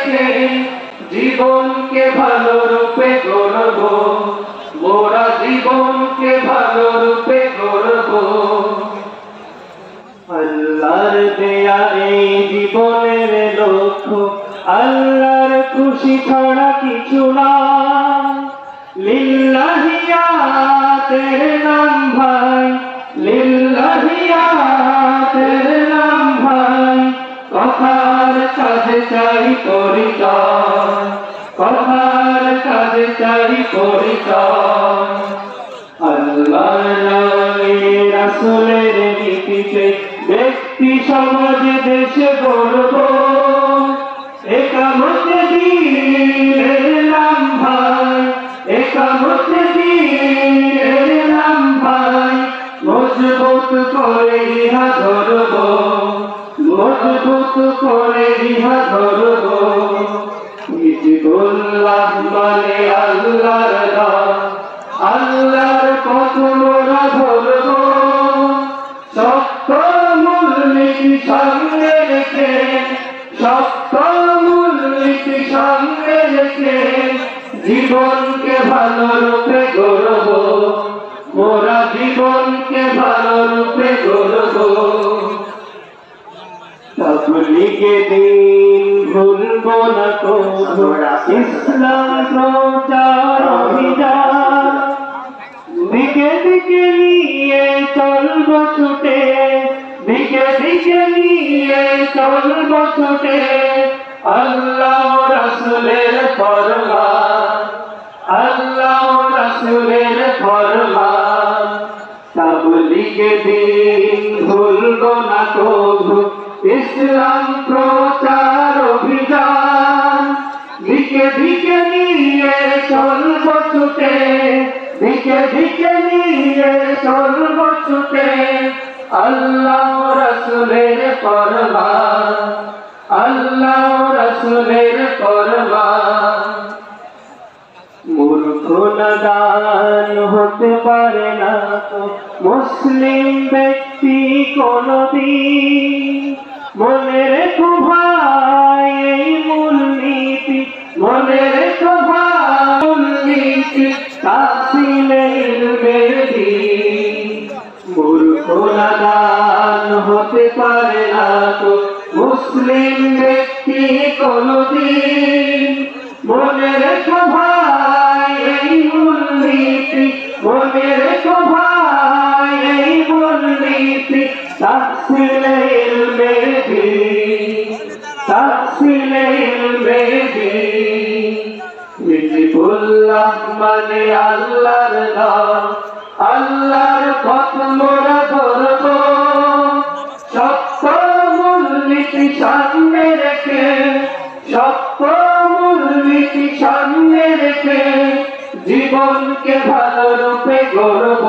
রেখে জীবনকে ভালো রূপে গড়ব, মোরা জীবনকে ভালো রূপে গড়ব। আল্লাহর দেয়া এই জীবনের লক্ষ্য আল্লাহর খুশি ছাড়া কিছু না। লিল্লাহিয়া তেরে নাম ভাই, লিল্লাহিয়া তেরে নাম ভাই। কথার কাজে চাই পরিচয়, কথার কাজে চাই পরিচয়। আল্লাহর নামে রাসূলের নীতিতে ব্যক্তি সমাজ দেশে গড়ব। একামতে দ্বীনের নাম ভাই, একামতে দ্বীনের নাম ভাই। মজবুত করে ইহা ধরব, মজবুত করে ইহা ধরব। হিজবুল্লাহ মানে আল্লাহর নাম, আল্লাহর পথ মোরা ধরব। শক্ত মূলনীতি সামনে রেখে, শক্ত মূলনীতি সামনে রেখে জীবনকে ভালো রূপে গড়ব, মোরা জীবনকে ভালো রূপে গড়ব। তাবলীগে দিন ভুলব না কবু, ইসলাম প্রচার অভিযান। দিকে দিকে নিয়ে চলব ছুটে, দিকে দিকে নিয়ে চলব ছুটে। আল্লাহ রাসূলের ফরমান, আল্লাহ রাসূলের ফরমান। তাবলীগে দিন ভুলব না কবু, ইসলাম প্রচার অভিযান। দিকে দিকে নিয়ে চলব ছুটে, দিকে দিকে নিয়ে চলব ছুটে। আল্লাহ রাসূলের ফরমান, আল্লাহ রাসূলের ফরমান। মূর্খ নাদান হতে পারে না তো মুসলিম ব্যক্তি কোনদিন। মনে রেখো ভাই এই মূলনীতি, মনে রেখো ভাই মূলনীতি তাহসিলে ইলমের দিন। মূর্খ নাদান হতে পারে না তো মুসলিম ব্যক্তি কোনদিন। মনে রেখো ভাই এই মূলনীতি, মনে রেখো ভাই এই মূলনীতি তাহসিলে ইলমের দিন, তাহসিলে ইলমের দিন। হিজবুল্লাহ মানে আল্লাহর নাম, আল্লাহর পথ মোরা ধরব। শক্ত মূলনীতি সামনে রেখে, শক্ত মূলনীতি সামনে রেখে জীবনকে ভালো রূপে গড়ব।